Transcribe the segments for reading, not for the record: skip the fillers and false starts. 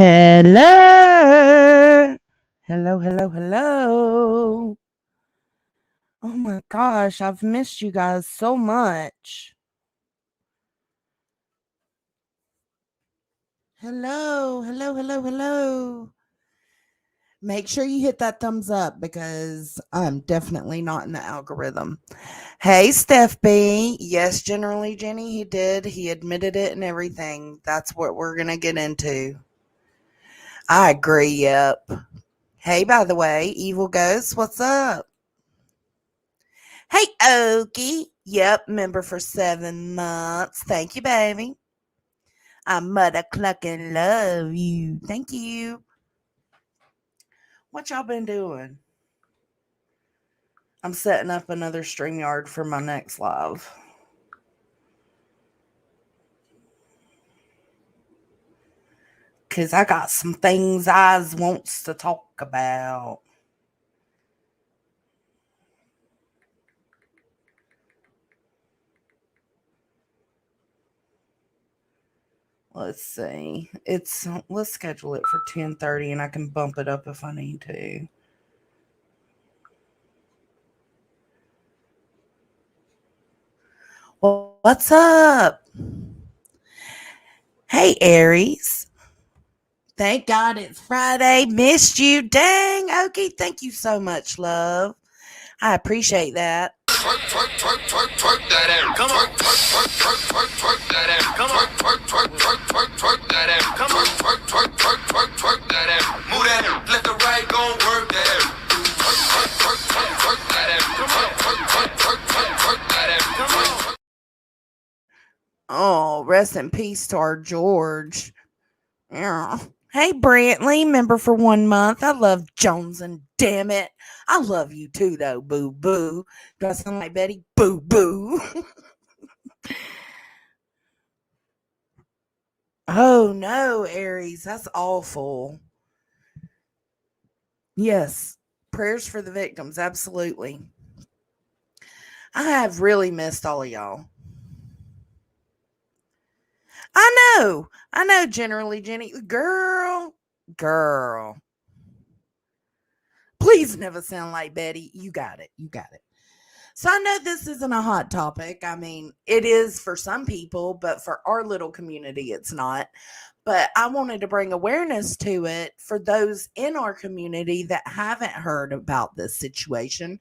Hello. Hello. Oh my gosh, I've missed you guys so much. Hello. Make sure you hit that thumbs up because I'm definitely not in the algorithm. Hey, Steph B. Yes, generally, Jenny, he did. He admitted it and everything. That's what we're going to get into. I agree. Yep. Hey, by the way, Evil Ghost, what's up? Hey, Okie. Yep, member for 7 months. Thank you, baby. I mother clucking love you. Thank you. What y'all been doing? I'm setting up another StreamYard for my next live. Because I got some things I wants to talk about. Let's see. Let's schedule it for 10:30 and I can bump it up if I need to. What's up? Hey, Aries. Thank God it's Friday. Missed you. Dang, Okie. Thank you so much, love. I appreciate that. Twerk that ass. Come on. Twerk that ass. Come on. Twerk that ass. Come on. Twerk that ass. Move that ass. Left to right, gon' work that ass. Twerk that ass. Come on. Twerk that ass. Come on. Oh, rest in peace to our George. Yeah. Hey, Brantley, member for 1 month. I love Jones and damn it. I love you too, though, boo boo. Do I sound like Betty? Boo boo. Oh, no, Aries. That's awful. Yes. Prayers for the victims. Absolutely. I have really missed all of y'all. I know, generally, Jenny. Girl. Please never sound like Betty. You got it. So I know this isn't a hot topic. I mean, it is for some people, but for our little community, it's not. But I wanted to bring awareness to it for those in our community that haven't heard about this situation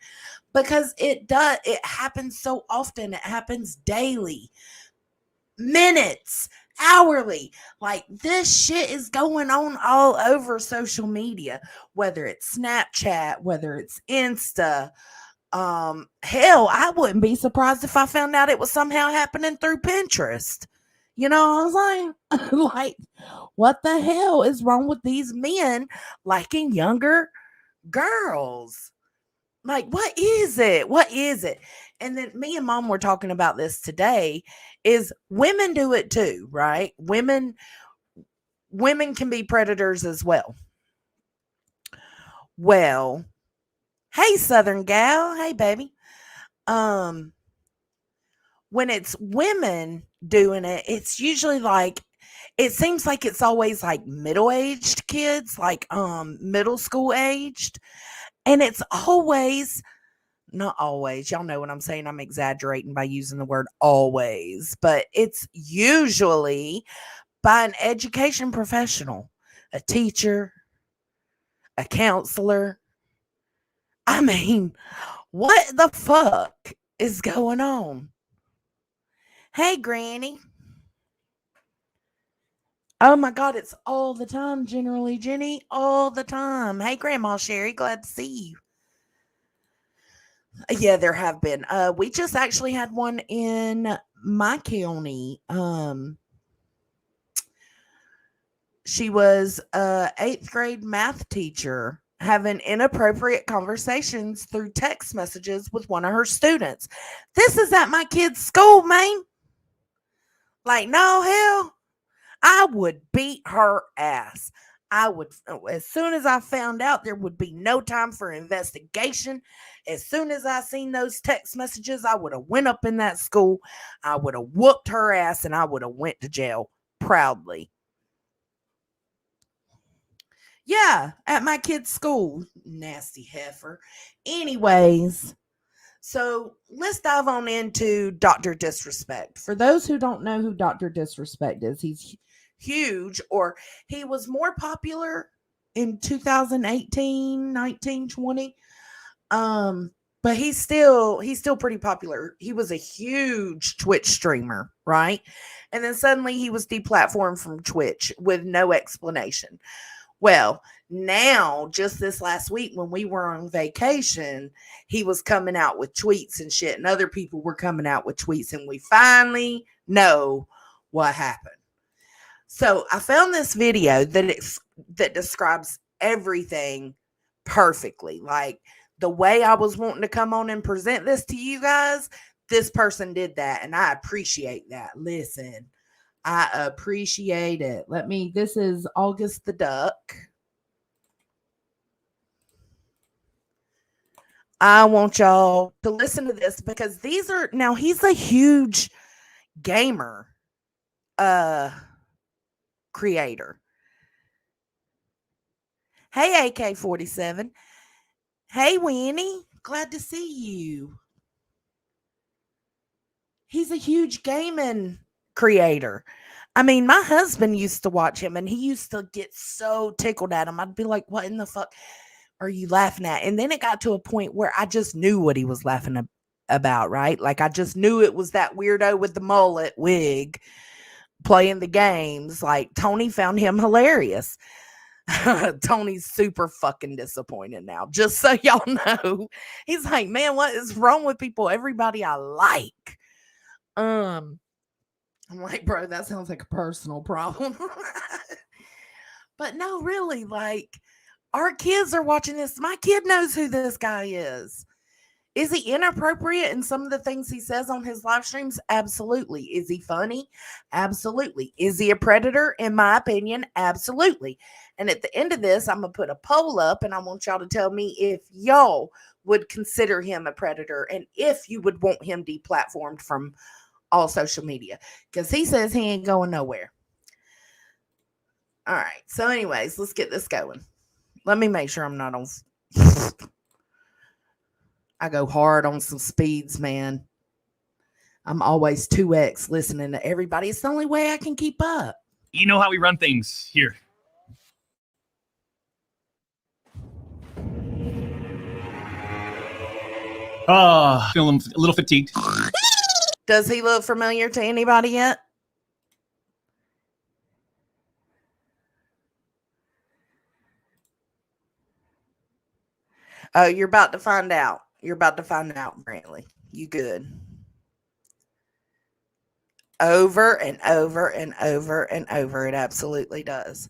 because it happens so often. It happens daily, minutes, hourly. Like this shit is going on all over social media, whether it's Snapchat, whether it's Insta. Hell, I wouldn't be surprised if I found out it was somehow happening through Pinterest. You know, I was like, like, what the hell is wrong with these men liking younger girls? Like, what is it? What is it? And then me and mom were talking about this today is women do it too, right? Women can be predators as well. Well, hey Southern gal, hey baby. Um when it's women doing it, it's usually like it seems like it's always like middle-aged kids, like middle school aged, and it's always not always. Y'all know what I'm saying. I'm exaggerating by using the word always, but it's usually by an education professional, a teacher, a counselor. I mean, what the fuck is going on? Hey, Granny. Oh my God, it's all the time, generally, Jenny. All the time. Hey, Grandma Sherry, glad to see you. Yeah, there have been. We just actually had one in my county. She was a eighth grade math teacher having inappropriate conversations through text messages with one of her students. This is at my kid's school, man. Like, no hell, I would beat her ass. I would, as soon as I found out, there would be no time for investigation. As soon as I seen those text messages, I would have went up in that school. I would have whooped her ass and I would have went to jail proudly. Yeah, at my kid's school. Nasty heifer. Anyways, so let's dive on into Dr. Disrespect. For those who don't know who Dr. Disrespect is, he's huge, or he was more popular in 2018, 19, 20. But he's still pretty popular. He was a huge Twitch streamer, right? And then suddenly he was deplatformed from Twitch with no explanation. Well, now, just this last week when we were on vacation, he was coming out with tweets and shit, and other people were coming out with tweets, and we finally know what happened. So I found this video that describes everything perfectly. Like the way I was wanting to come on and present this to you guys, this person did that, and I appreciate that. Listen, I appreciate it. This is August the Duck. I want y'all to listen to this because now he's a huge gamer creator. Hey, AK-47. Hey, Winnie. Glad to see you. He's a huge gaming creator. I mean, my husband used to watch him and he used to get so tickled at him. I'd be like, what in the fuck are you laughing at? And then it got to a point where I just knew what he was laughing about, right? Like I just knew it was that weirdo with the mullet wig playing the games. Like Tony found him hilarious. Tony's super fucking disappointed now, just so y'all know. He's like, man, what is wrong with people? Everybody I like. I'm like, bro, that sounds like a personal problem. But no, really, like, our kids are watching this. My kid knows who this guy is. Is he inappropriate in some of the things he says on his live streams? Absolutely. Is he funny? Absolutely. Is he a predator? In my opinion, absolutely. And at the end of this, I'm going to put a poll up and I want y'all to tell me if y'all would consider him a predator and if you would want him deplatformed from all social media. Because he says he ain't going nowhere. All right. So anyways, let's get this going. Let me make sure I'm not on. I go hard on some speeds, man. I'm always 2x listening to everybody. It's the only way I can keep up. You know how we run things here. Feeling a little fatigued. Does he look familiar to anybody yet? Oh, you're about to find out. You're about to find out, Brantley. You good. Over and over and over and over. It absolutely does.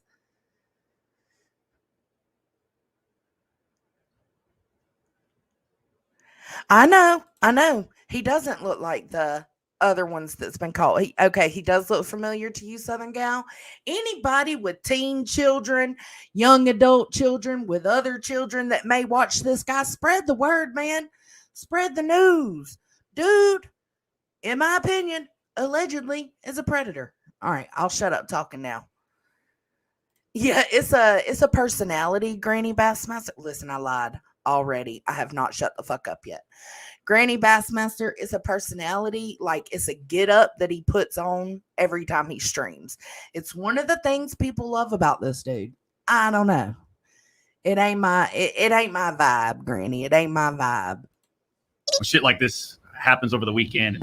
I know. He doesn't look like the other ones that's been called. He does look familiar to you, Southern Gal. Anybody with teen children, young adult children, with other children that may watch this guy, spread the word, man. Spread the news. Dude, in my opinion, allegedly is a predator. All right, I'll shut up talking now. Yeah, it's a personality, Granny Bassmaster. Listen, I lied already. I have not shut the fuck up yet. Granny Bassmaster is a personality, like it's a get up that he puts on every time he streams. It's one of the things people love about this dude. I don't know. It ain't my vibe, Granny. It ain't my vibe. Shit like this happens over the weekend.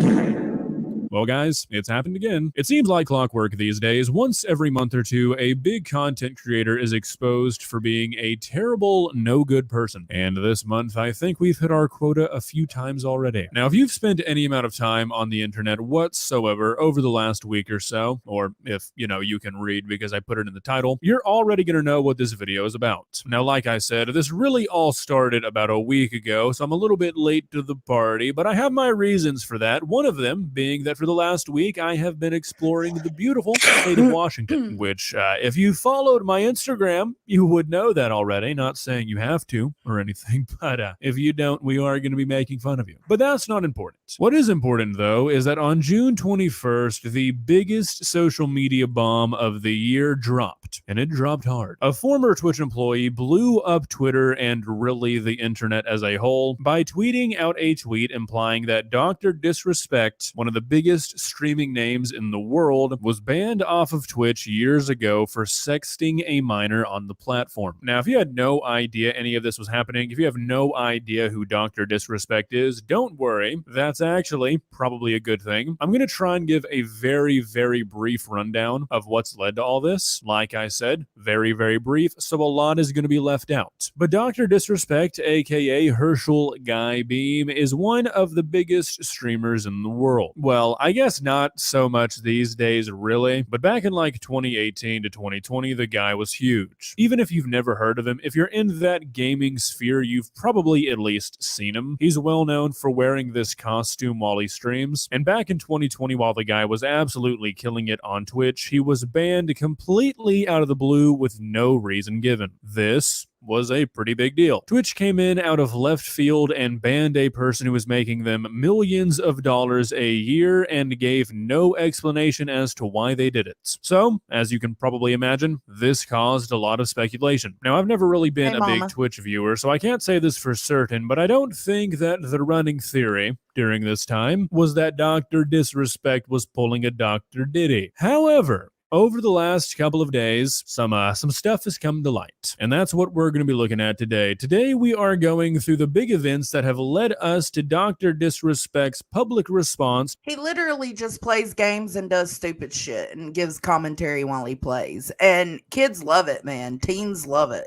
Well, guys, it's happened again. It seems like clockwork these days. Once every month or two, a big content creator is exposed for being a terrible, no good person. And this month, I think we've hit our quota a few times already. Now, if you've spent any amount of time on the internet whatsoever over the last week or so, or if, you can read because I put it in the title, you're already going to know what this video is about. Now, like I said, this really all started about a week ago, so I'm a little bit late to the party, but I have my reasons for that. One of them being that that for the last week, I have been exploring the beautiful state of Washington, which, if you followed my Instagram, you would know that already. Not saying you have to or anything, but if you don't, we are going to be making fun of you. But that's not important. What is important, though, is that on June 21st, the biggest social media bomb of the year dropped, and it dropped hard. A former Twitch employee blew up Twitter and really the internet as a whole by tweeting out a tweet implying that Dr. DisRespect, one of the biggest streaming names in the world, was banned off of Twitch years ago for sexting a minor on the platform. Now, if you had no idea any of this was happening, if you have no idea who Dr. DisRespect is, don't worry. That's actually probably a good thing. I'm going to try and give a very, very brief rundown of what's led to all this. Like I said, very, very brief, so a lot is going to be left out. But Dr. DisRespect, aka Herschel Guy Beam, is one of the biggest streamers in the world. Well, I guess not so much these days, really, but back in like 2018 to 2020, the guy was huge. Even if you've never heard of him, if you're in that gaming sphere, you've probably at least seen him. He's well known for wearing this costume while he streams, and back in 2020, while the guy was absolutely killing it on Twitch, he was banned completely out of the blue with no reason given. This was a pretty big deal. Twitch came in out of left field and banned a person who was making them millions of dollars a year and gave no explanation as to why they did it. So, as you can probably imagine, this caused a lot of speculation. Now, I've never really been a big Twitch viewer, so I can't say this for certain, but I don't think that the running theory during this time was that Dr. DisRespect was pulling a Dr. Diddy. However, over the last couple of days, some stuff has come to light, and that's what we're going to be looking at today. Today, we are going through the big events that have led us to Dr. DisRespect's public response. He literally just plays games and does stupid shit and gives commentary while he plays, and kids love it, man. Teens love it.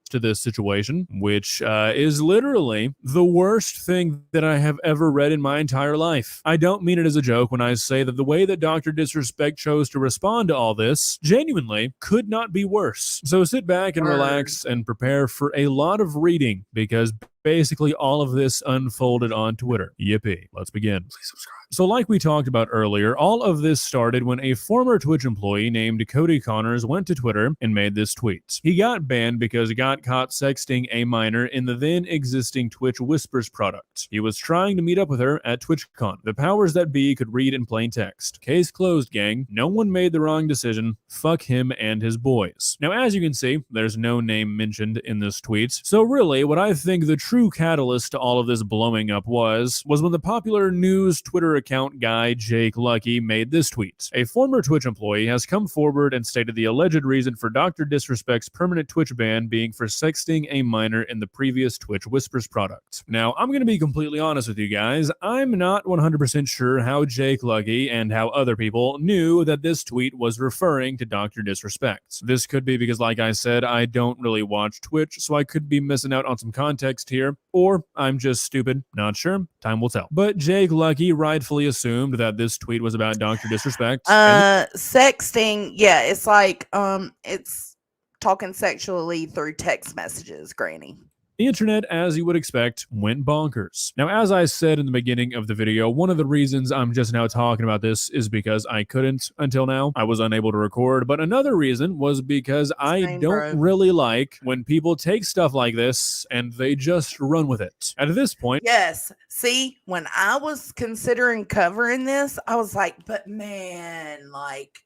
To this situation, which is literally the worst thing that I have ever read in my entire life. I don't mean it as a joke when I say that the way that Dr. DisRespect chose to respond to all this genuinely could not be worse. So sit back and relax and prepare for a lot of reading, because basically all of this unfolded on Twitter. Yippee. Let's begin. Please subscribe. So like we talked about earlier, all of this started when a former Twitch employee named Cody Connors went to Twitter and made this tweet. He got banned because he got caught sexting a minor in the then existing Twitch Whispers product. He was trying to meet up with her at TwitchCon. The powers that be could read in plain text. Case closed, gang. No one made the wrong decision. Fuck him and his boys. Now, as you can see, there's no name mentioned in this tweet. So really, what I think the true catalyst to all of this blowing up was when the popular news Twitter account guy Jake Lucky made this tweet. A former Twitch employee has come forward and stated the alleged reason for Dr. DisRespect's permanent Twitch ban being for sexting a minor in the previous Twitch Whispers product. Now, I'm going to be completely honest with you guys. I'm not 100% sure how Jake Lucky and how other people knew that this tweet was referring to Dr. DisRespect. This could be because, like I said, I don't really watch Twitch, so I could be missing out on some context here, or I'm just stupid, not sure. Time will tell. But Jake Lucky rightfully assumed that this tweet was about Dr. DisRespect. Sexting, yeah, it's like it's talking sexually through text messages, Granny. The internet, as you would expect, went bonkers. Now, as I said in the beginning of the video, one of the reasons I'm just now talking about this is because I couldn't until now. I was unable to record, but another reason was because I don't really like when people take stuff like this and they just run with it. At this point... Yes. See, when I was considering covering this, I was like, but man, like,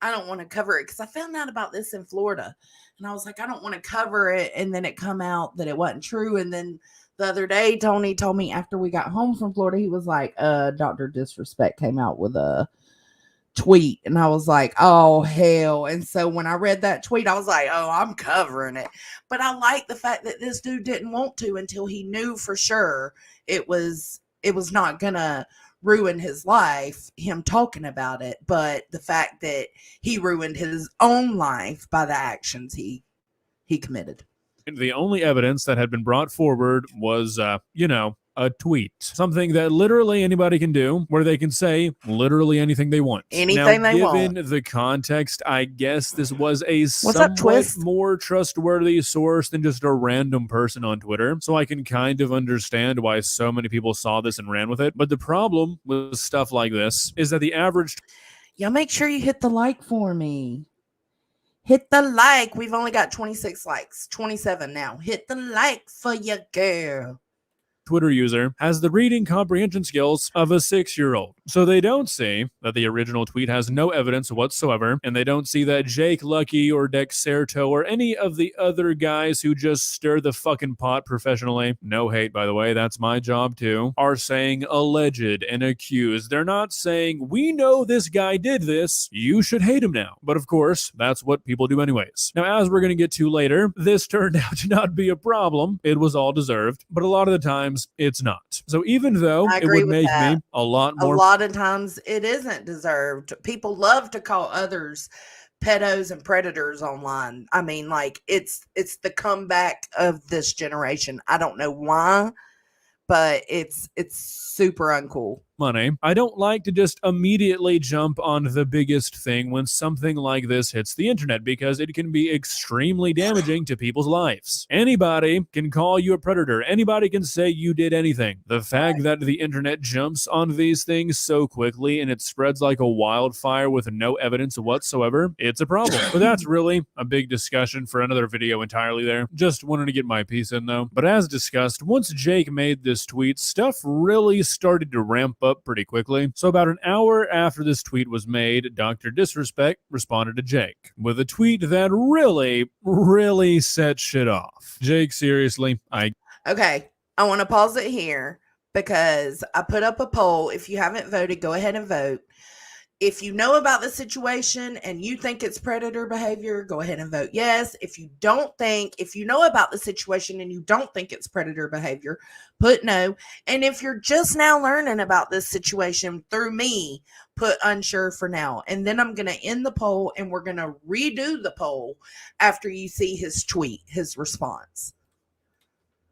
I don't want to cover it because I found out about this in Florida. And I was like, I don't want to cover it. And then it come out that it wasn't true. And then the other day, Tony told me after we got home from Florida, he was like, Dr. DisRespect came out with a tweet. And I was like, oh, hell. And so when I read that tweet, I was like, oh, I'm covering it. But I like the fact that this dude didn't want to until he knew for sure it was not going to ruin his life, him talking about it, but the fact that he ruined his own life by the actions he committed. The only evidence that had been brought forward was, a tweet. Something that literally anybody can do, where they can say literally anything they want. Anything now, they given want. the context, I guess this was a What's up, somewhat Twist? more trustworthy source than just a random person on Twitter, so I can kind of understand why so many people saw this and ran with it. But the problem with stuff like this is that the average Y'all make sure you hit the like for me. Hit the like. We've only got 26 likes. 27 now. Hit the like for your girl. Twitter user has the reading comprehension skills of a 6-year-old. So they don't see that the original tweet has no evidence whatsoever, and they don't see that Jake Lucky or Dexerto or any of the other guys who just stir the fucking pot professionally, no hate by the way, that's my job too, are saying alleged and accused. They're not saying, we know this guy did this, you should hate him now. But of course, that's what people do anyways. Now, as we're going to get to later, this turned out to not be a problem. It was all deserved, but a lot of the times, it's not. So even though it would make me a lot more... A lot of times it isn't deserved. People love to call others pedos and predators online. I mean, like, it's the comeback of this generation. I don't know why, but it's super uncool. Money. I don't like to just immediately jump on the biggest thing when something like this hits the internet because it can be extremely damaging to people's lives. Anybody can call you a predator. Anybody can say you did anything. The fact that the internet jumps on these things so quickly and it spreads like a wildfire with no evidence whatsoever, it's a problem. But that's really a big discussion for another video entirely there. Just wanted to get my piece in though. But as discussed, once Jake made this tweet, stuff really started to ramp up pretty quickly. So about an hour after this tweet was made, Dr. DisRespect responded to Jake with a tweet that really set shit off. Jake, seriously, Okay, I want to pause it here because I put up a poll. If you haven't voted, go ahead and vote. If you know about the situation and you think it's predator behavior, go ahead and vote yes. If you know about the situation and you don't think it's predator behavior, put no. And if you're just now learning about this situation through me, put unsure for now. And then I'm going to end the poll and we're going to redo the poll after you see his tweet, his response.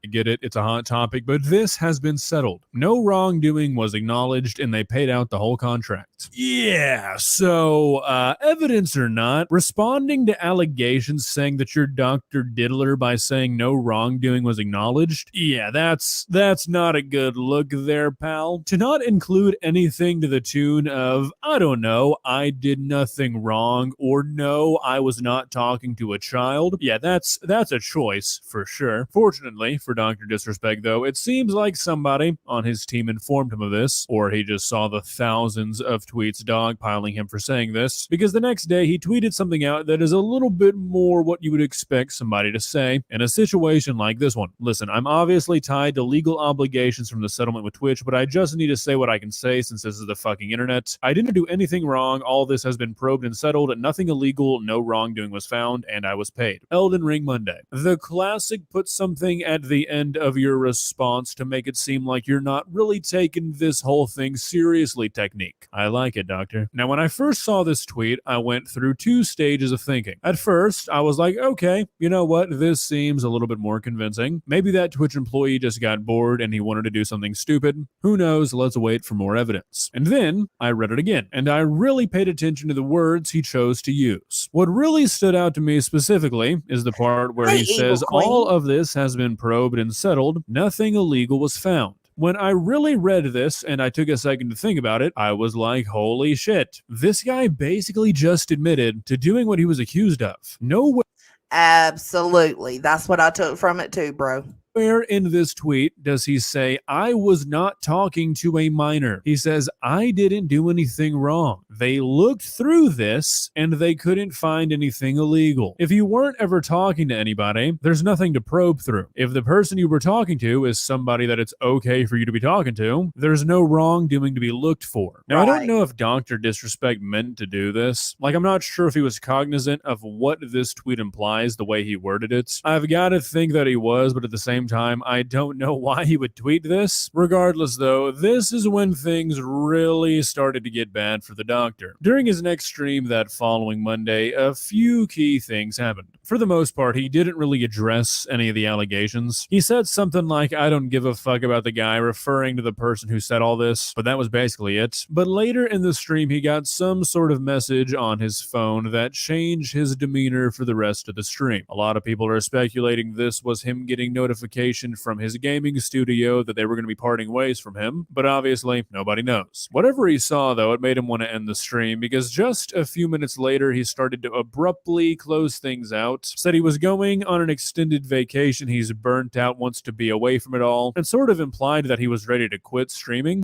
get it, it's a hot topic, but this has been settled. No wrongdoing was acknowledged and they paid out the whole contract. Yeah, so evidence or not, responding to allegations saying that you're Dr. Diddler by saying no wrongdoing was acknowledged, yeah, that's not a good look there, pal. To not include anything to the tune of, I don't know, I did nothing wrong, or no, I was not talking to a child, yeah, that's a choice for sure. Fortunately for Dr. DisRespect, though, it seems like somebody on his team informed him of this, or he just saw the thousands of tweets dogpiling him for saying this, because the next day he tweeted something out that is a little bit more what you would expect somebody to say in a situation like this one. Listen, I'm obviously tied to legal obligations from the settlement with Twitch, but I just need to say what I can say since this is the fucking internet. I didn't do anything wrong. All this has been probed and settled. Nothing illegal, no wrongdoing was found, and I was paid. Elden Ring Monday. The classic put something at the end of your response to make it seem like you're not really taking this whole thing seriously technique. I like it, Doctor. Now, when I first saw this tweet, I went through 2 stages of thinking. At first, I was like, okay, you know what? This seems a little bit more convincing. Maybe that Twitch employee just got bored and he wanted to do something stupid. Who knows? Let's wait for more evidence. And then I read it again, and I really paid attention to the words he chose to use. What really stood out to me specifically is the part where he says, all of this has been probed and settled. Nothing illegal was found. When I really read this and I took a second to think about it, I was like, holy shit. This guy basically just admitted to doing what he was accused of. No way. Absolutely. That's what I took from it too, bro. Where in this tweet does he say, I was not talking to a minor? He says, I didn't do anything wrong. They looked through this and they couldn't find anything illegal. If you weren't ever talking to anybody, there's nothing to probe through. If the person you were talking to is somebody that it's okay for you to be talking to, there's no wrongdoing to be looked for. Now, I don't know if Dr. DisRespect meant to do this. Like, I'm not sure if he was cognizant of what this tweet implies the way he worded it. I've got to think that he was, but at the same same time, I don't know why he would tweet this. Regardless, though, this is when things really started to get bad for the doctor. During his next stream that following Monday, a few key things happened. For the most part, he didn't really address any of the allegations. He said something like, "I don't give a fuck about the guy," referring to the person who said all this, but that was basically it. But later in the stream, he got some sort of message on his phone that changed his demeanor for the rest of the stream. A lot of people are speculating this was him getting notification from his gaming studio that they were going to be parting ways from him, but obviously nobody knows. Whatever he saw, though, it made him want to end the stream, because just a few minutes later, he started to abruptly close things out, said he was going on an extended vacation, he's burnt out, wants to be away from it all, and sort of implied that he was ready to quit streaming.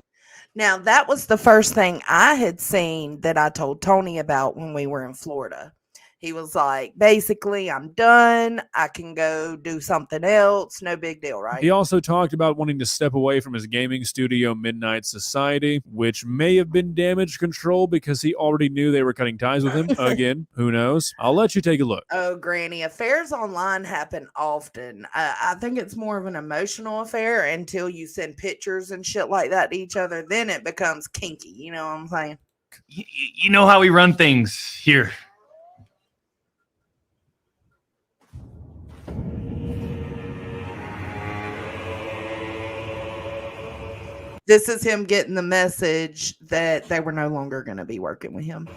Now, that was the first thing I had seen that I told Tony about when we were in Florida. He was like, basically, I'm done. I can go do something else. No big deal, right? He also talked about wanting to step away from his gaming studio, Midnight Society, which may have been damage control because he already knew they were cutting ties with him. Again, who knows? I'll let you take a look. Oh, Granny, affairs online happen often. I think it's more of an emotional affair until you send pictures and shit like that to each other. Then it becomes kinky. You know what I'm saying? You know how we run things here. This is him getting the message that they were no longer going to be working with him.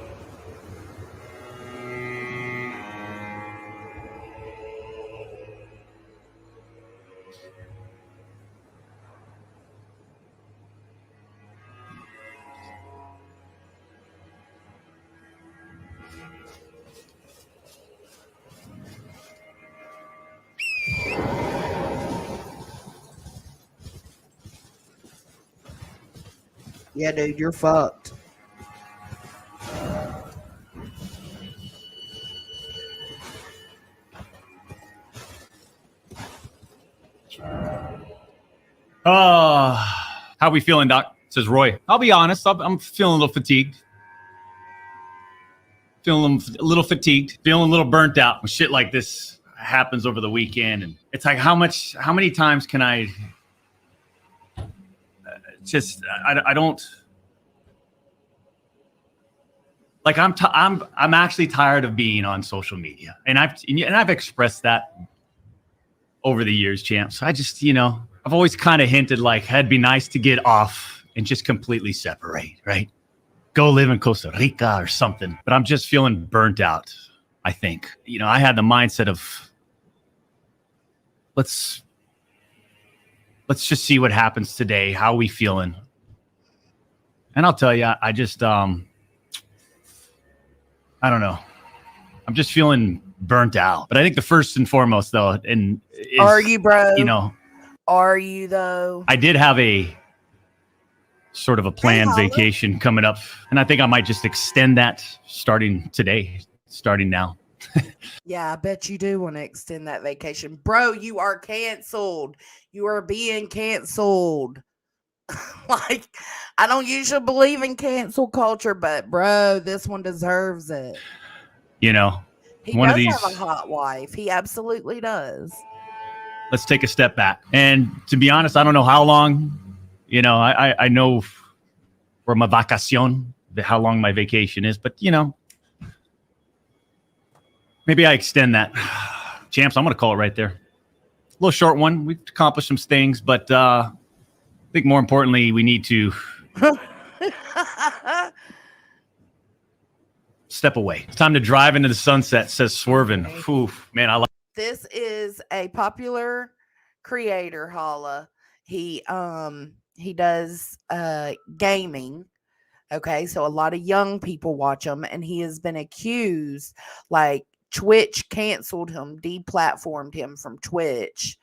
Yeah, dude, you're fucked. How we feeling, Doc? Says Roy. I'll be honest, I'm feeling a little fatigued. Feeling a little fatigued. Feeling a little burnt out. When shit like this happens over the weekend, and it's like, how many times can I I don't like, I'm actually tired of being on social media, and I've expressed that over the years, champs. I just, I've always kind of hinted like, it'd be nice to get off and just completely separate, right? Go live in Costa Rica or something. But I'm just feeling burnt out, I think. I had the mindset of, let's just see what happens today. How are we feeling? And I'll tell you, I just, I don't know. I'm just feeling burnt out. But I think the first and foremost, though, are you, bro? Are you, though? I did have a sort of a planned vacation coming up, and I think I might just extend that starting now. Yeah, I bet you do want to extend that vacation. Bro, you are canceled. You are being canceled. Like, I don't usually believe in cancel culture, but bro, this one deserves it. He one of these have a hot wife. He absolutely does. Let's take a step back. And to be honest, I don't know how long. I know for my vacacion, how long my vacation is, but maybe I extend that. Champs, I'm going to call it right there. A little short one. We've accomplished some things, but I think more importantly, we need to step away. It's time to drive into the sunset, says Swervin. Ooh, man, I like. This is a popular creator, Holla. He does gaming. Okay, so a lot of young people watch him, and he has been accused, like, Twitch canceled him, deplatformed him from Twitch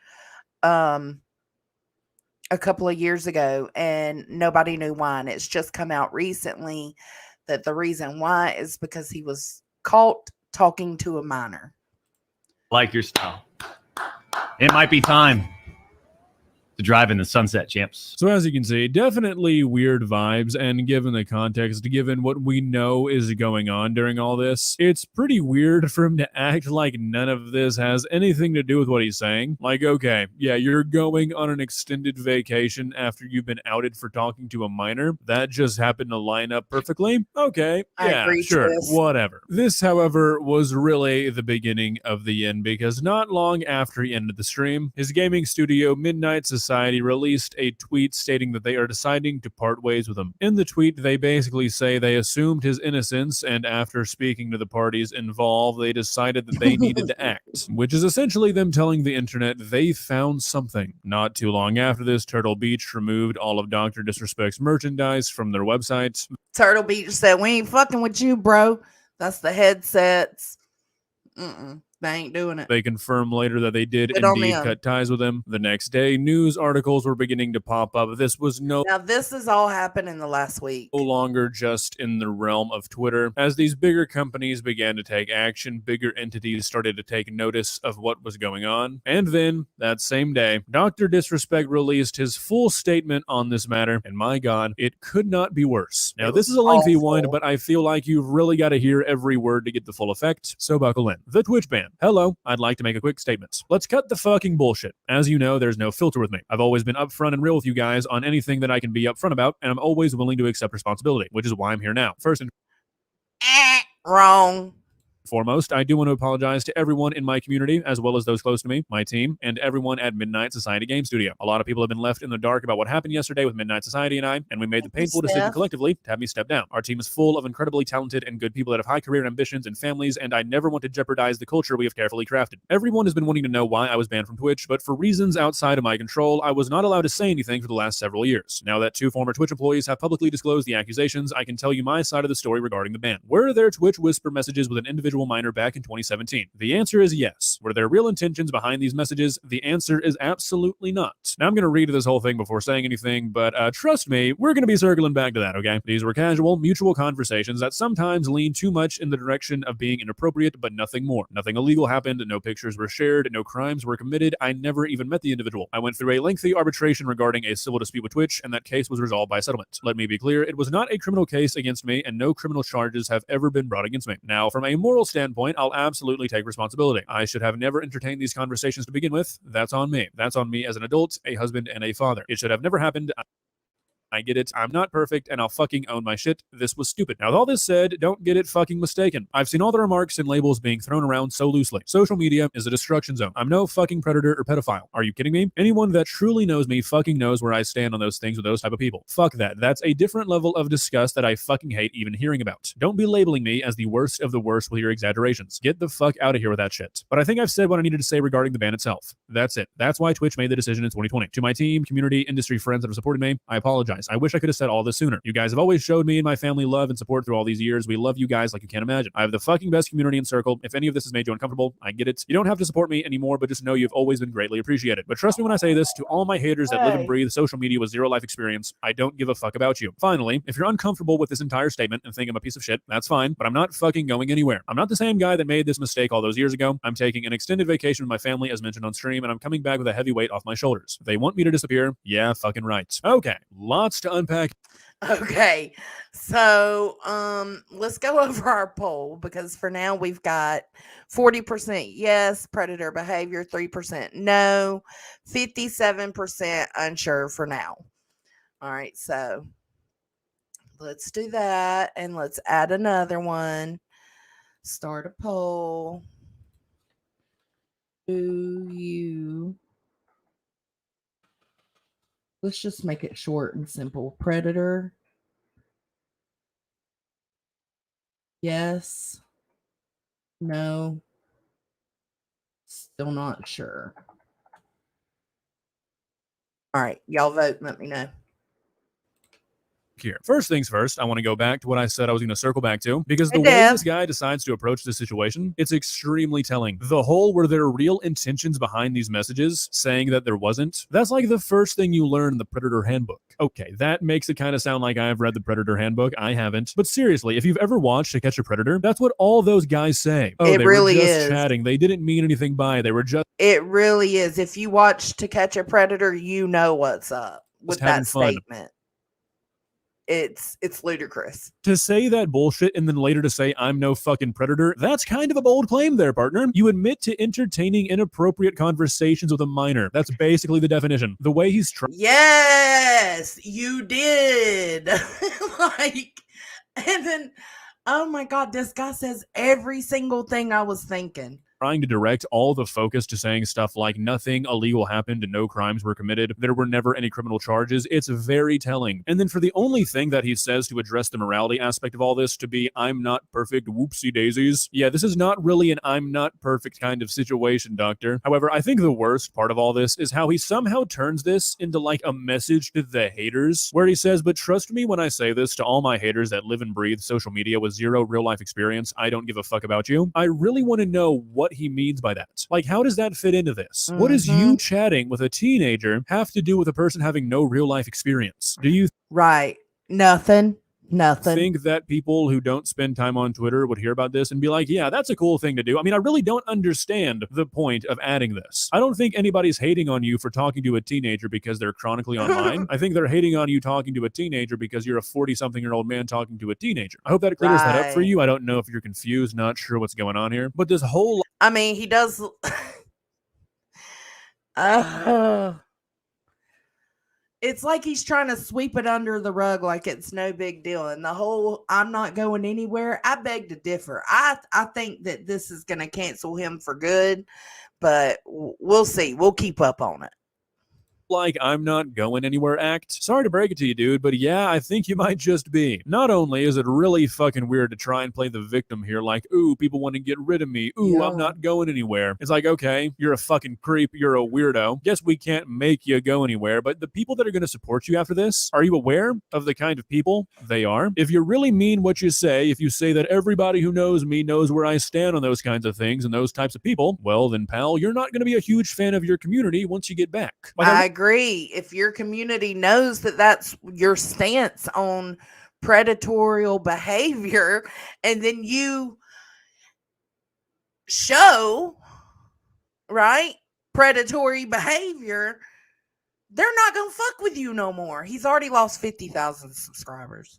a couple of years ago, and nobody knew why. And it's just come out recently that the reason why is because he was caught talking to a minor. Like your style. It might be time The drive in the sunset, champs. So as you can see, definitely weird vibes, and given the context, given what we know is going on during all this, it's pretty weird for him to act like none of this has anything to do with what he's saying. Like, okay, yeah, you're going on an extended vacation after you've been outed for talking to a minor. That just happened to line up perfectly. Okay, I yeah, agree to sure, this. whatever. This, however, was really the beginning of the end, because not long after he ended the stream, his gaming studio Midnight Society released a tweet stating that they are deciding to part ways with him. In the tweet, they basically say they assumed his innocence, and after speaking to the parties involved, they decided that they needed to act, which is essentially them telling the internet they found something. Not too long after this, Turtle Beach removed all of Dr. Disrespect's merchandise from their website. Turtle Beach said, "We ain't fucking with you, bro. That's the headsets. They ain't doing it." They confirmed later that they did Good on indeed them. cut ties with him. The next day, news articles were beginning to pop up. This was no Now, this has all happened in the last week. longer just in the realm of Twitter. As these bigger companies began to take action, bigger entities started to take notice of what was going on. And then, that same day, Dr. Disrespect released his full statement on this matter, and my God, it could not be worse. Now, It this was is a lengthy one, awful. but I feel like you've really got to hear every word to get the full effect, so buckle in. The Twitch ban. Hello, I'd like to make a quick statement. Let's cut the fucking bullshit. As you know, there's no filter with me. I've always been upfront and real with you guys on anything that I can be upfront about, and I'm always willing to accept responsibility, which is why I'm here now. First and Wrong. foremost, I do want to apologize to everyone in my community, as well as those close to me, my team, and everyone at Midnight Society Game Studio. A lot of people have been left in the dark about what happened yesterday with Midnight Society and I, and we made the painful decision Steph. collectively to have me step down. Our team is full of incredibly talented and good people that have high career ambitions and families, and I never want to jeopardize the culture we have carefully crafted. Everyone has been wanting to know why I was banned from Twitch, but for reasons outside of my control, I was not allowed to say anything for the last several years. Now that 2 former Twitch employees have publicly disclosed the accusations, I can tell you my side of the story regarding the ban. Were there Twitch whisper messages with an individual minor back in 2017? The answer is yes. Were there real intentions behind these messages? The answer is absolutely not. Now I'm going to read this whole thing before saying anything, but trust me, we're going to be circling back to that, okay? These were casual, mutual conversations that sometimes lean too much in the direction of being inappropriate, but nothing more. Nothing illegal happened, no pictures were shared, no crimes were committed. I never even met the individual. I went through a lengthy arbitration regarding a civil dispute with Twitch, and that case was resolved by settlement. Let me be clear, it was not a criminal case against me, and no criminal charges have ever been brought against me. Now, from a moral standpoint, I'll absolutely take responsibility. I should have never entertained these conversations to begin with. That's on me. That's on me as an adult, a husband, and a father. It should have never happened. I get it. I'm not perfect, and I'll fucking own my shit. This was stupid. Now, with all this said, don't get it fucking mistaken. I've seen all the remarks and labels being thrown around so loosely. Social media is a destruction zone. I'm no fucking predator or pedophile. Are you kidding me? Anyone that truly knows me fucking knows where I stand on those things with those type of people. Fuck that. That's a different level of disgust that I fucking hate even hearing about. Don't be labeling me as the worst of the worst with your exaggerations. Get the fuck out of here with that shit. But I think I've said what I needed to say regarding the ban itself. That's it. That's why Twitch made the decision in 2020. To my team, community, industry friends that have supported me, I apologize. I wish I could have said all this sooner. You guys have always showed me and my family love and support through all these years. We love you guys like you can't imagine. I have the fucking best community and circle. If any of this has made you uncomfortable, I get it. You don't have to support me anymore, but just know you've always been greatly appreciated. But trust me when I say this, to all my haters that live and breathe social media with zero life experience, I don't give a fuck about you. Finally, if you're uncomfortable with this entire statement and think I'm a piece of shit, that's fine, but I'm not fucking going anywhere. I'm not the same guy that made this mistake all those years ago. I'm taking an extended vacation with my family as mentioned on stream, and I'm coming back with a heavy weight off my shoulders. If they want me to disappear, yeah, fucking right. Okay, lots to unpack. Okay, so let's go over our poll, because for now we've got 40% yes, predator behavior, 3% no, 57% unsure for now. All right, so let's do that, and let's add another one. Start a poll. Do you... Let's just make it short and simple. Predator. Yes. No. Still not sure. All right. Y'all vote and let me know. here. First things first, I want to go back to what I said I was going to circle back to, because the Hey, way Deb. this guy decides to approach this situation, it's extremely telling. The whole were there real intentions behind these messages, saying that there wasn't, that's like the first thing you learn in the Predator Handbook. Okay, that makes it kind of sound like I've read the Predator Handbook. I haven't. But seriously, if you've ever watched To Catch a Predator, that's what all those guys say. Oh, It they really were just is. chatting. They didn't mean anything by it. They were just It really is. If you watch To Catch a Predator, you know what's up with having that fun. statement. It's ludicrous. To say that bullshit and then later to say I'm no fucking predator, that's kind of a bold claim there, partner. You admit to entertaining inappropriate conversations with a minor. That's basically the definition. The way he's trying. Yes, you did. Like, and then, oh my God, this guy says every single thing I was thinking. Trying to direct all the focus to saying stuff like nothing illegal happened and no crimes were committed. There were never any criminal charges. It's very telling. And then for the only thing that he says to address the morality aspect of all this to be, I'm not perfect, whoopsie daisies. Yeah, this is not really an I'm not perfect kind of situation, doctor. However, I think the worst part of all this is how he somehow turns this into like a message to the haters, where he says, but trust me when I say this to all my haters that live and breathe social media with zero real life experience. I don't give a fuck about you. I really want to know what he means by that. Like, how does that fit into this? What does you chatting with a teenager have to do with a person having no real life experience? Do you Right. Nothing. think that people who don't spend time on Twitter would hear about this and be like, yeah, that's a cool thing to do? I mean, I really don't understand the point of adding this. I don't think anybody's hating on you for talking to a teenager because they're chronically online. I think they're hating on you talking to a teenager because you're a 40-something-year-old man talking to a teenager. I hope that clears that up for Right. you. I don't know if you're confused, not sure what's going on here, but this whole I mean, he does. It's like he's trying to sweep it under the rug like it's no big deal. And the whole I'm not going anywhere, I beg to differ. I think that this is going to cancel him for good, but we'll see. We'll keep up on it. like I'm not going anywhere act. Sorry to break it to you, dude, but yeah, I think you might just be. Not only is it really fucking weird to try and play the victim here, like, ooh, people want to get rid of me. Ooh, Yeah. I'm not going anywhere. It's like, okay, you're a fucking creep. You're a weirdo. Guess we can't make you go anywhere, but the people that are going to support you after this, are you aware of the kind of people they are? If you really mean what you say, if you say that everybody who knows me knows where I stand on those kinds of things and those types of people, well then, pal, you're not going to be a huge fan of your community once you get back. Like, I agree. If your community knows that that's your stance on predatory behavior, and then you show, right, predatory behavior, they're not going to fuck with you no more. He's already lost 50,000 subscribers.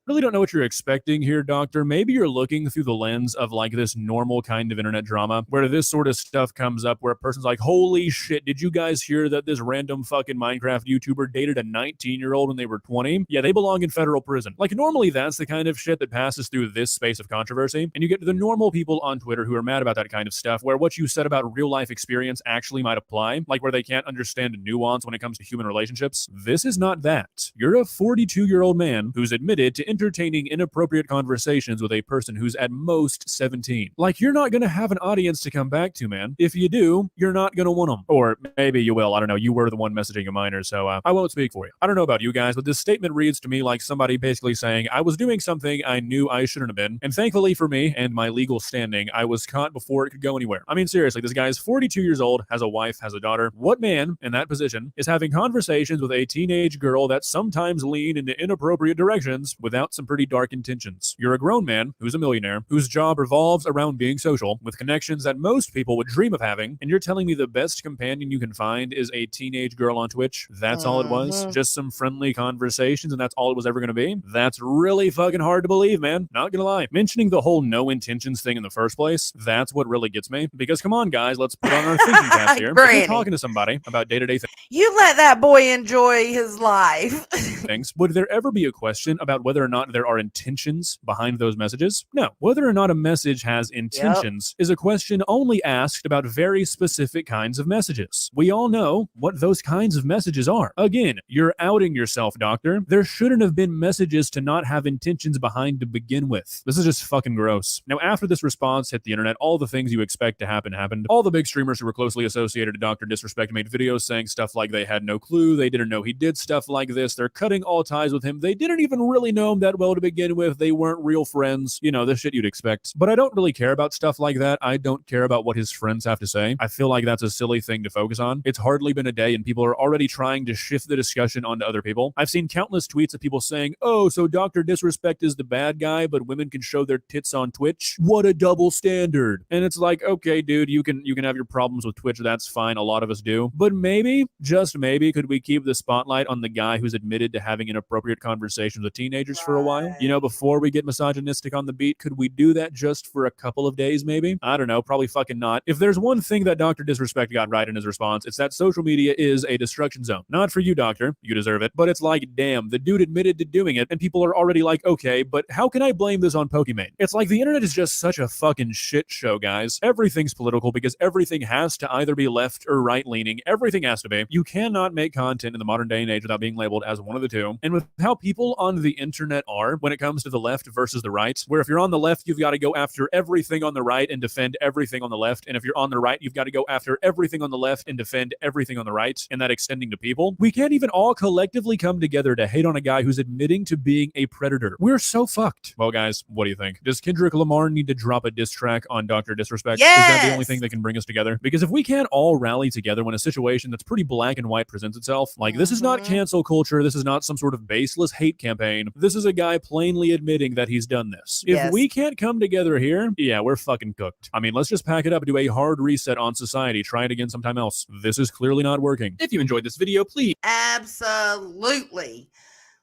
Really don't know what you're expecting here, doctor. Maybe you're looking through the lens of like this normal kind of internet drama where this sort of stuff comes up where a person's like, holy shit, did you guys hear that this random fucking Minecraft YouTuber dated a 19-year-old when they were 20? Yeah, they belong in federal prison. Like, normally that's the kind of shit that passes through this space of controversy. And you get to the normal people on Twitter who are mad about that kind of stuff, where what you said about real life experience actually might apply, like where they can't understand nuance when it comes to human relationships. This is not that. You're a 42-year-old man who's admitted to entertaining inappropriate conversations with a person who's at most 17. Like, you're not going to have an audience to come back to, man. If you do, you're not going to want them. Or maybe you will. I don't know. You were the one messaging a minor, so I won't speak for you. I don't know about you guys, but this statement reads to me like somebody basically saying, I was doing something I knew I shouldn't have been, and thankfully for me and my legal standing, I was caught before it could go anywhere. I mean, seriously, this guy's 42 years old, has a wife, has a daughter. What man in that position is having conversations with a teenage girl that sometimes lean into inappropriate directions without some pretty dark intentions? You're a grown man who's a millionaire, whose job revolves around being social, with connections that most people would dream of having, and you're telling me the best companion you can find is a teenage girl on Twitch? That's all it was? Just some friendly conversations and that's all it was ever going to be? That's really fucking hard to believe, man. Not gonna lie. Mentioning the whole no intentions thing in the first place, that's what really gets me. Because come on, guys, let's put on our thinking caps here. If Granny. you're talking to somebody about day-to-day You let that boy enjoy his life. things, would there ever be a question about whether or not not there are intentions behind those messages? No. Whether or not a message has intentions is a question only asked about very specific kinds of messages. We all know what those kinds of messages are. Again, you're outing yourself, doctor. There shouldn't have been messages to not have intentions behind to begin with. This is just fucking gross. Now, after this response hit the internet, all the things you expect to happen happened. All the big streamers who were closely associated to Dr. Disrespect made videos saying stuff like they had no clue, they didn't know he did stuff like this, they're cutting all ties with him, they didn't even really know him that well to begin with, they weren't real friends, you know, the shit you'd expect. But I don't really care about stuff like that. I don't care about what his friends have to say. I feel like that's a silly thing to focus on. It's hardly been a day and people are already trying to shift the discussion onto other people. I've seen countless tweets of people saying, oh, so Dr. Disrespect is the bad guy, but women can show their tits on Twitch? What a double standard. And it's like, okay, dude, you can have your problems with Twitch, that's fine, a lot of us do. But maybe, just maybe, could we keep the spotlight on the guy who's admitted to having inappropriate conversations with teenagers for a while? You know, before we get misogynistic on the beat, could we do that just for a couple of days maybe? I don't know, probably fucking not. If there's one thing that Dr. Disrespect got right in his response, it's that social media is a destruction zone. Not for you, doctor, you deserve it, but it's like, damn, the dude admitted to doing it, and people are already like, okay, but how can I blame this on Pokimane? It's like the internet is just such a fucking shit show, guys. Everything's political because everything has to either be left or right-leaning. Everything has to be. You cannot make content in the modern day and age without being labeled as one of the two. And with how people on the internet are when it comes to the left versus the right, where if you're on the left, you've got to go after everything on the right and defend everything on the left. And if you're on the right, you've got to go after everything on the left and defend everything on the right. And that extending to people. We can't even all collectively come together to hate on a guy who's admitting to being a predator. We're so fucked. Well, guys, what do you think? Does Kendrick Lamar need to drop a diss track on Dr. Disrespect? Yes! Is that the only thing that can bring us together? Because if we can't all rally together when a situation that's pretty black and white presents itself, like this is not cancel culture, this is not some sort of baseless hate campaign, this is a guy plainly admitting that he's done this. If we can't come together here, yeah, we're fucking cooked. I mean, let's just pack it up and do a hard reset on society, try it again sometime else. This is clearly not working. If you enjoyed this video, please. Absolutely.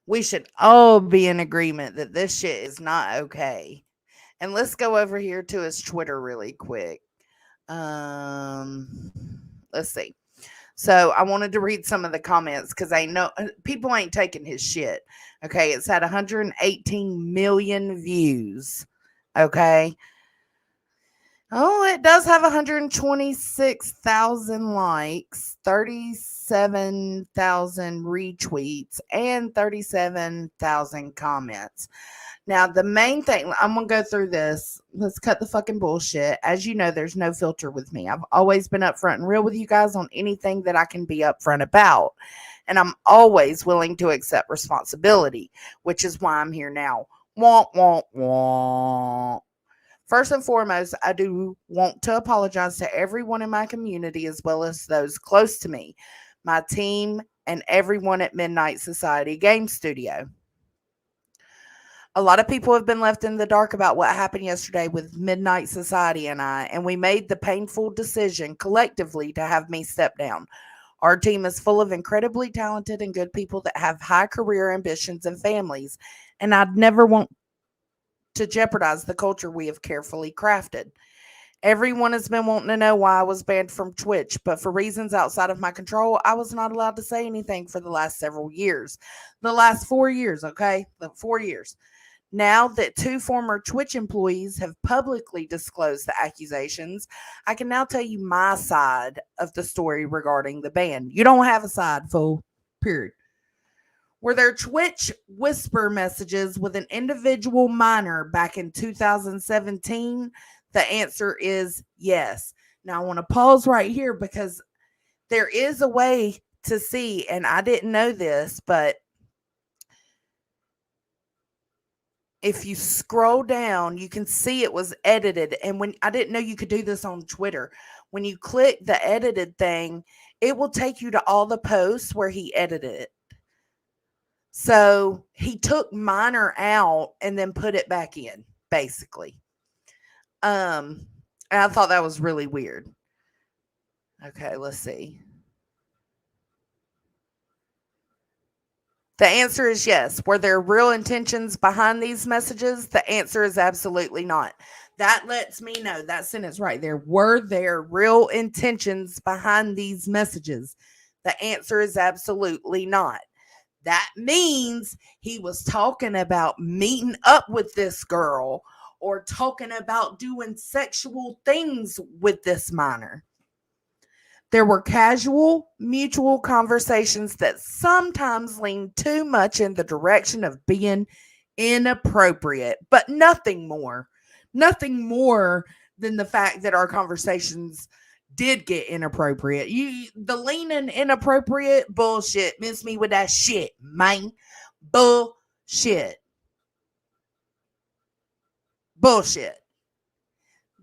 We should all be in agreement that this shit is not okay. And let's go over here to his Twitter really quick. Let's see. So I wanted to read some of the comments because I know people ain't taking his shit. Okay. It's had 118 million views. Okay. Oh, it does have 126,000 likes, 37,000 retweets, and 37,000 comments. Now, the main thing, I'm going to go through this. Let's cut the fucking bullshit. As you know, there's no filter with me. I've always been upfront and real with you guys on anything that I can be upfront about. And I'm always willing to accept responsibility, which is why I'm here now. Womp, womp, womp. First and foremost, I do want to apologize to everyone in my community as well as those close to me, my team, and everyone at Midnight Society Game Studio. A lot of people have been left in the dark about what happened yesterday with Midnight Society and I, and we made the painful decision collectively to have me step down. Our team is full of incredibly talented and good people that have high career ambitions and families, and I'd never want to jeopardize the culture we have carefully crafted. Everyone has been wanting to know why I was banned from Twitch, but for reasons outside of my control, I was not allowed to say anything for the last several years. The last 4 years, okay? The 4 years. Now that 2 former Twitch employees have publicly disclosed the accusations, I can now tell you my side of the story regarding the ban. You don't have a side, fool. Period. Were there Twitch whisper messages with an individual minor back in 2017? The answer is yes. Now, I want to pause right here because there is a way to see, and I didn't know this, but if you scroll down, you can see it was edited. And when I didn't know you could do this on Twitter, when you click the edited thing, it will take you to all the posts where he edited it. So he took minor out and then put it back in, basically. And I thought that was really weird. Okay, let's see. The answer is yes. Were there real intentions behind these messages? The answer is absolutely not. That lets me know, that sentence right there. Were there real intentions behind these messages? The answer is absolutely not. That means he was talking about meeting up with this girl or talking about doing sexual things with this minor. There were casual, mutual conversations that sometimes leaned too much in the direction of being inappropriate, but nothing more. Nothing more than the fact that our conversations did get inappropriate. The leaning inappropriate bullshit. Miss me with that shit, man. Bullshit. Bullshit.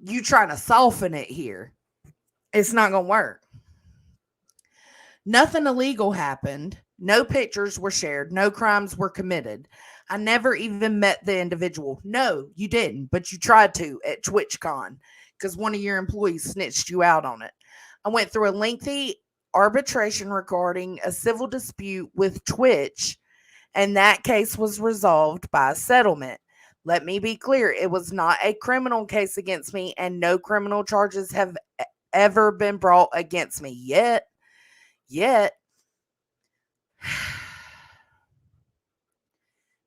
You trying to soften it here. It's not going to work. Nothing illegal happened. No pictures were shared. No crimes were committed. I never even met the individual. No, you didn't, but you tried to at TwitchCon because one of your employees snitched you out on it. I went through a lengthy arbitration regarding a civil dispute with Twitch, and that case was resolved by a settlement. Let me be clear, it was not a criminal case against me, and no criminal charges have ever been brought against me yet.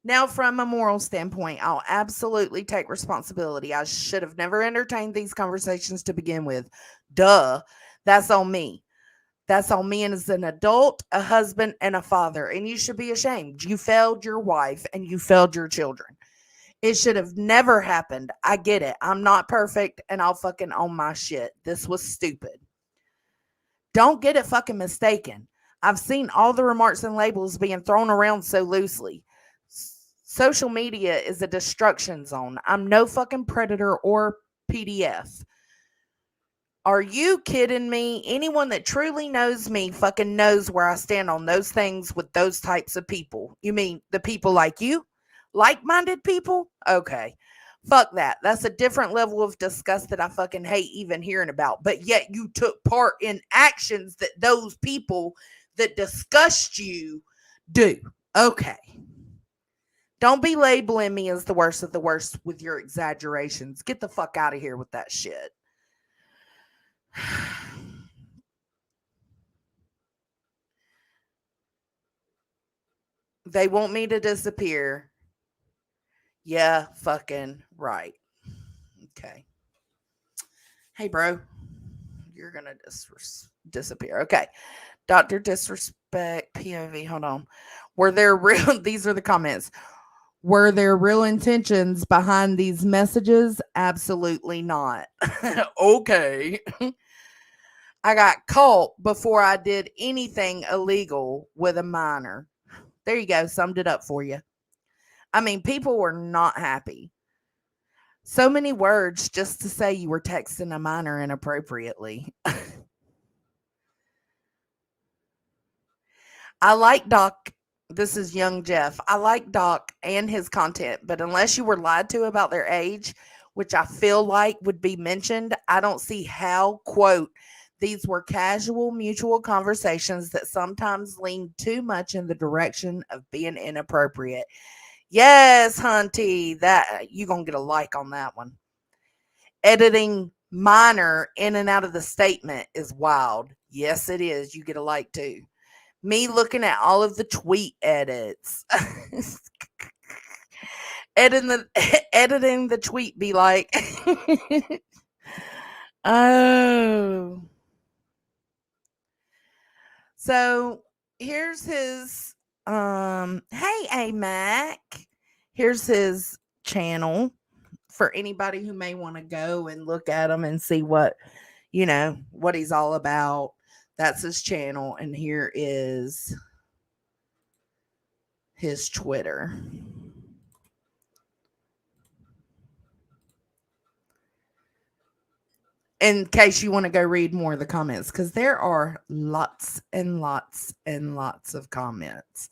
Now, from a moral standpoint, I'll absolutely take responsibility. I should have never entertained these conversations to begin with. Duh. That's on me. That's on me as an adult, a husband, and a father. And you should be ashamed. You failed your wife and you failed your children. It should have never happened. I get it. I'm not perfect and I'll fucking own my shit. This was stupid. Don't get it fucking mistaken. I've seen all the remarks and labels being thrown around so loosely. Social media is a destruction zone. I'm no fucking predator or PDF. Are you kidding me? Anyone that truly knows me fucking knows where I stand on those things with those types of people. You mean the people like you? Like-minded people? Okay. Fuck that. That's a different level of disgust that I fucking hate even hearing about. But yet you took part in actions that those people that disgust you do. Okay. Don't be labeling me as the worst of the worst with your exaggerations. Get the fuck out of here with that shit. They want me to disappear. Yeah, fucking right. Okay. Hey, bro. You're going to disappear. Okay. Dr. Disrespect, POV. Hold on. Were there real, these are the comments. Were there real intentions behind these messages? Absolutely not. Okay. I got caught before I did anything illegal with a minor. There you go. Summed it up for you. I mean, people were not happy. So many words just to say you were texting a minor inappropriately. I like Doc. This is young Jeff. I like Doc and his content, but unless you were lied to about their age, which I feel like would be mentioned, I don't see how, quote, these were casual, mutual conversations that sometimes lean too much in the direction of being inappropriate. Yes, Hunty, that you gonna get a like on that one. Editing minor in and out of the statement is wild. Yes, it is. You get a like too. Me looking at all of the tweet edits. Editing the tweet be like, oh. So here's his hey AMAC. Here's his channel for anybody who may want to go and look at him and see what, you know, what he's all about. That's his channel, and here is his Twitter. In case you want to go read more of the comments, because there are lots and lots and lots of comments.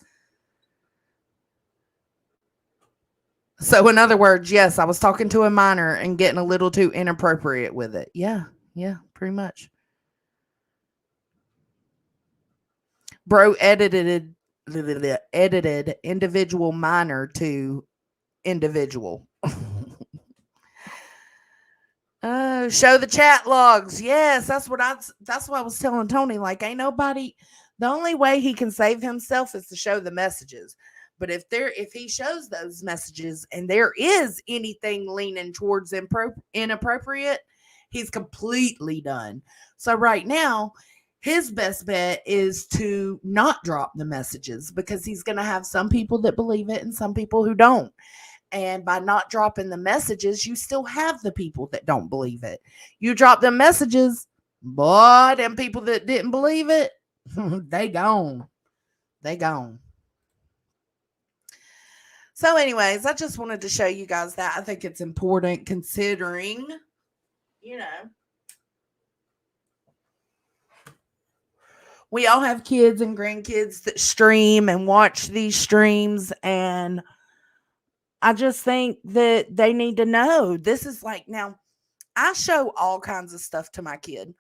So in other words, yes, I was talking to a minor and getting a little too inappropriate with it. Yeah, pretty much. Bro edited individual minor to individual. Show the chat logs. Yes, that's what I was telling Tony. Like, ain't nobody The only way he can save himself is to show the messages. But if he shows those messages and there is anything leaning towards inappropriate, he's completely done. So right now, his best bet is to not drop the messages, because he's going to have some people that believe it and some people who don't. And by not dropping the messages, you still have the people that don't believe it. You drop the messages, boy, them people that didn't believe it, they gone. They gone. So, anyways, I just wanted to show you guys that. I think it's important, considering, you know, we all have kids and grandkids that stream and watch these streams. And I just think that they need to know this is like, now, I show all kinds of stuff to my kid.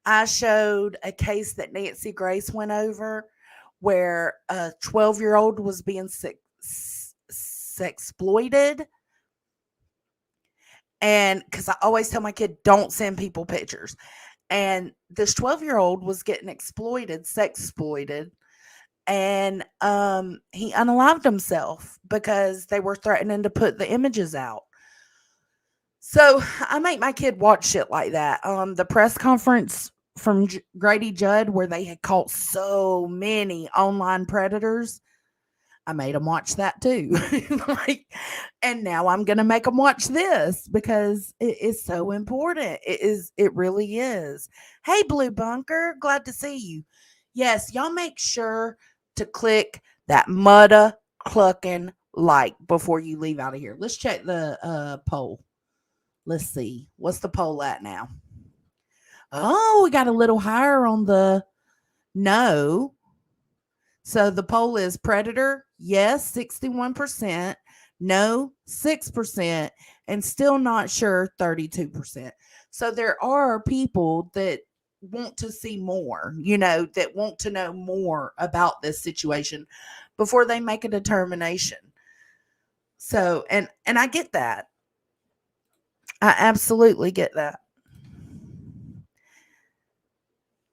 I showed a case that Nancy Grace went over where a 12-year-old was being exploited. And because I always tell my kid, don't send people pictures. And this 12-year-old was getting sex exploited. And he unalived himself because they were threatening to put the images out. So I make my kid watch shit like that. The press conference from Grady Judd, where they had caught so many online predators, I made him watch that too. And now I'm going to make him watch this because it is so important. It really is. Hey, Blue Bunker, glad to see you. Yes, y'all make sure to click that mudda clucking like before you leave out of here. Let's check the poll. Let's see. What's the poll at now? Oh, we got a little higher on the no. So the poll is predator, yes, 61%, no, 6%, and still not sure, 32%. So there are people that want to see more, that want to know more about this situation before they make a determination. So, and I get that. I absolutely get that.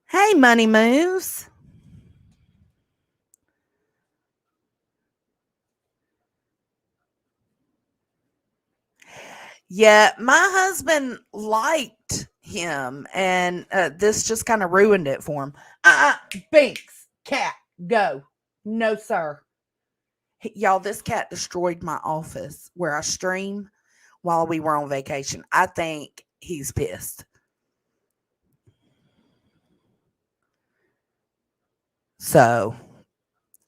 Hey, Money Moves. Yeah, my husband liked him, and this just kind of ruined it for him. Binks, cat, go. No, sir. Y'all, this cat destroyed my office where I stream while we were on vacation. I think he's pissed. So,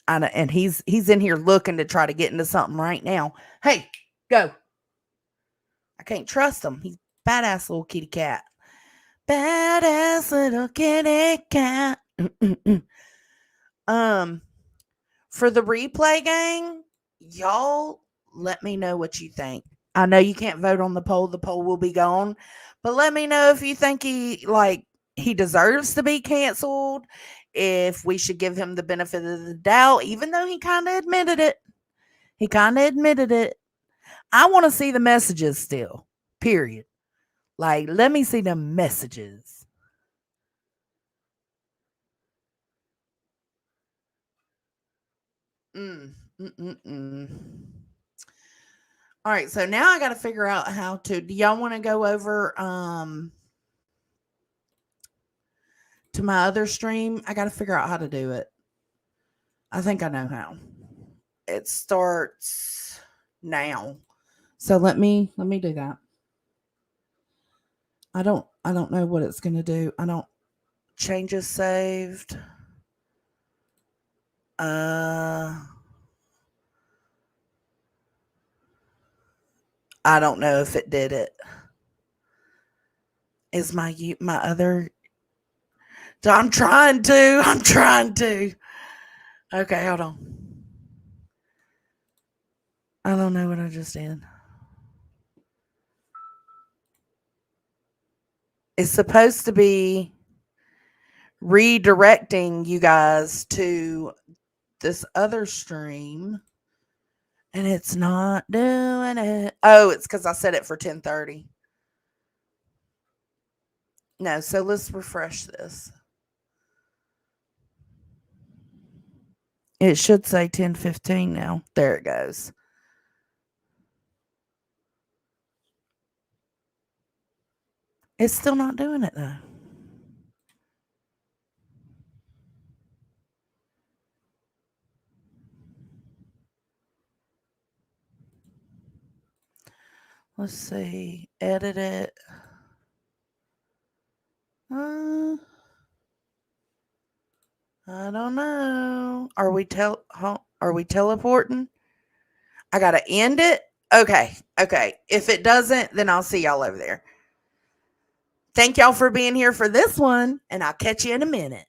and he's in here looking to try to get into something right now. Hey, go. I can't trust him. He's badass little kitty cat. Badass little kitty cat. For the replay gang, y'all let me know what you think. I know you can't vote on the poll. The poll will be gone. But let me know if you think he deserves to be canceled, if we should give him the benefit of the doubt, even though he kind of admitted it. I want to see the messages still, period. Let me see the messages. All right, so now I got to figure out how to. Do y'all want to go over to my other stream? I got to figure out how to do it. I think I know how. It starts now. So let me do that. I don't know what it's going to do. I don't changes saved. I don't know if it did it. Is my other? I'm trying to. Okay, hold on. I don't know what I just did. It's supposed to be redirecting you guys to this other stream, and it's not doing it. Oh, it's because I set it for 10:30. No, so let's refresh this. It should say 10:15 now. There it goes. It's still not doing it though. Let's see. Edit it. I don't know. Are we teleporting? I gotta end it. Okay. If it doesn't, then I'll see y'all over there. Thank y'all for being here for this one, and I'll catch you in a minute.